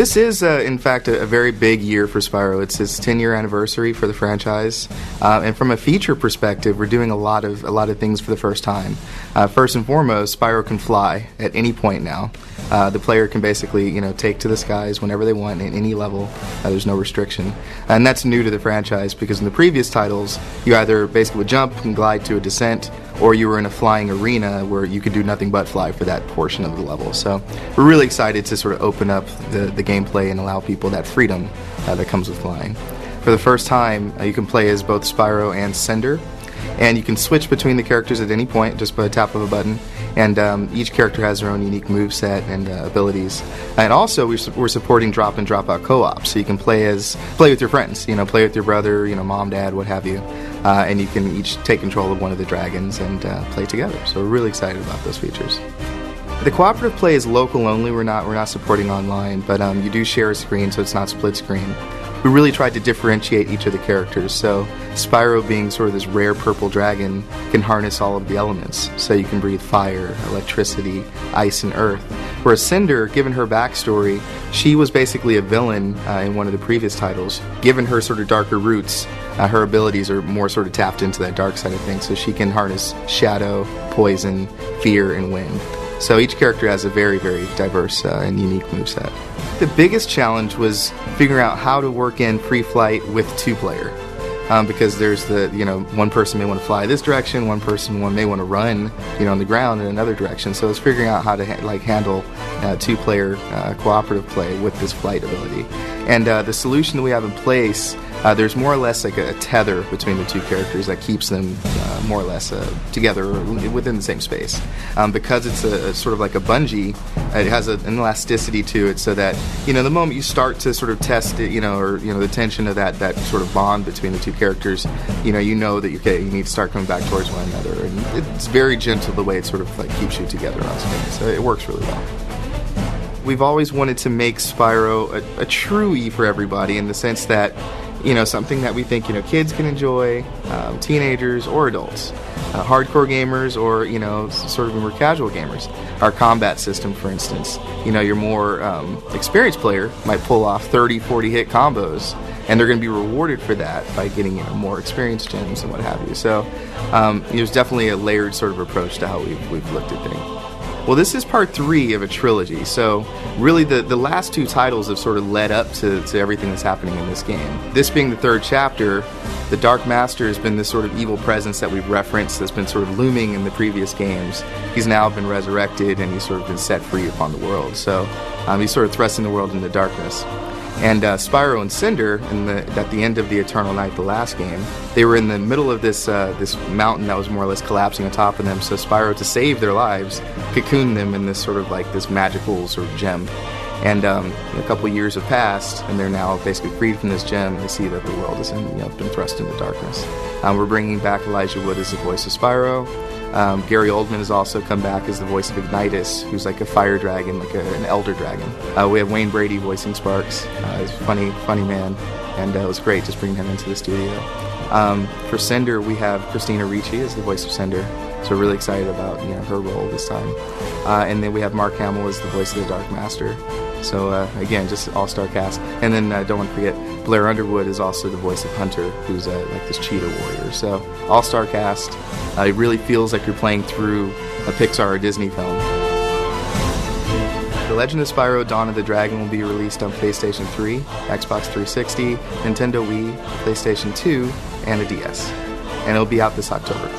This is, in fact, a very big year for Spyro. It's his 10-year anniversary for the franchise, and from a feature perspective, we're doing a lot of things for the first time. First and foremost, Spyro can fly at any point now. The player can basically, take to the skies whenever they want at any level. There's no restriction, and that's new to the franchise because in the previous titles, you either basically would jump and glide to a descent, or you were in a flying arena where you could do nothing but fly for that portion of the level. So we're really excited to sort of open up the gameplay and allow people that freedom that comes with flying. For the first time, you can play as both Spyro and Cinder, and you can switch between the characters at any point just by a tap of a button. And each character has their own unique moveset and abilities. And also, we're supporting drop and drop out co-op, so you can play with your friends. Play with your brother, mom, dad, what have you, and you can each take control of one of the dragons and play together. So we're really excited about those features. The cooperative play is local only. We're not supporting online, but you do share a screen, so it's not split screen. We really tried to differentiate each of the characters, so Spyro, being sort of this rare purple dragon, can harness all of the elements, so you can breathe fire, electricity, ice, and earth. Whereas Cinder, given her backstory, she was basically a villain in one of the previous titles. Given her sort of darker roots, her abilities are more sort of tapped into that dark side of things, so she can harness shadow, poison, fear, and wind. So each character has a very, very diverse and unique moveset. The biggest challenge was figuring out how to work in free flight with two-player. Because there's one person may want to fly this direction, one may want to run, on the ground in another direction. So it's figuring out how to handle two-player cooperative play with this flight ability. And the solution that we have in place, there's more or less like a tether between the two characters that keeps them more or less together within the same space. Because it's a sort of like a bungee, it has an elasticity to it, so that the moment you start to sort of test it, or the tension of that sort of bond between the two characters, you know that you need to start coming back towards one another, and it's very gentle the way it sort of like keeps you together on screen. So it works really well. We've always wanted to make Spyro a true E for everybody, in the sense that something that we think kids can enjoy, teenagers or adults, hardcore gamers or sort of more casual gamers. Our combat system, for instance, your more experienced player might pull off 30-40 hit combos, and they're going to be rewarded for that by getting more experience gems and what have you. So there's definitely a layered sort of approach to how we've looked at things. Well, this is part 3 of a trilogy, so really the last 2 titles have sort of led up to everything that's happening in this game. This being the 3rd chapter, the Dark Master has been this sort of evil presence that we've referenced that's been sort of looming in the previous games. He's now been resurrected, and he's sort of been set free upon the world, so he's sort of thrusting the world into darkness. And Spyro and Cinder, at the end of the Eternal Night, the last game, they were in the middle of this mountain that was more or less collapsing on top of them. So Spyro, to save their lives, cocooned them in this sort of like this magical sort of gem. And a couple years have passed, and they're now basically freed from this gem. They see that the world has been thrust into darkness. We're bringing back Elijah Wood as the voice of Spyro. Gary Oldman has also come back as the voice of Ignitus, who's like a fire dragon, like an elder dragon. We have Wayne Brady voicing Sparks. He's a funny man, and it was great just bringing him into the studio. For Cinder, we have Christina Ricci as the voice of Cinder, so we're really excited about her role this time. And then we have Mark Hamill as the voice of the Dark Master. So again, just all-star cast. And then don't want to forget, Blair Underwood is also the voice of Hunter, who's like this cheetah warrior. So all-star cast. It really feels like you're playing through a Pixar or Disney film. The Legend of Spyro Dawn of the Dragon will be released on PlayStation 3, Xbox 360, Nintendo Wii, PlayStation 2, and a DS. And it'll be out this October.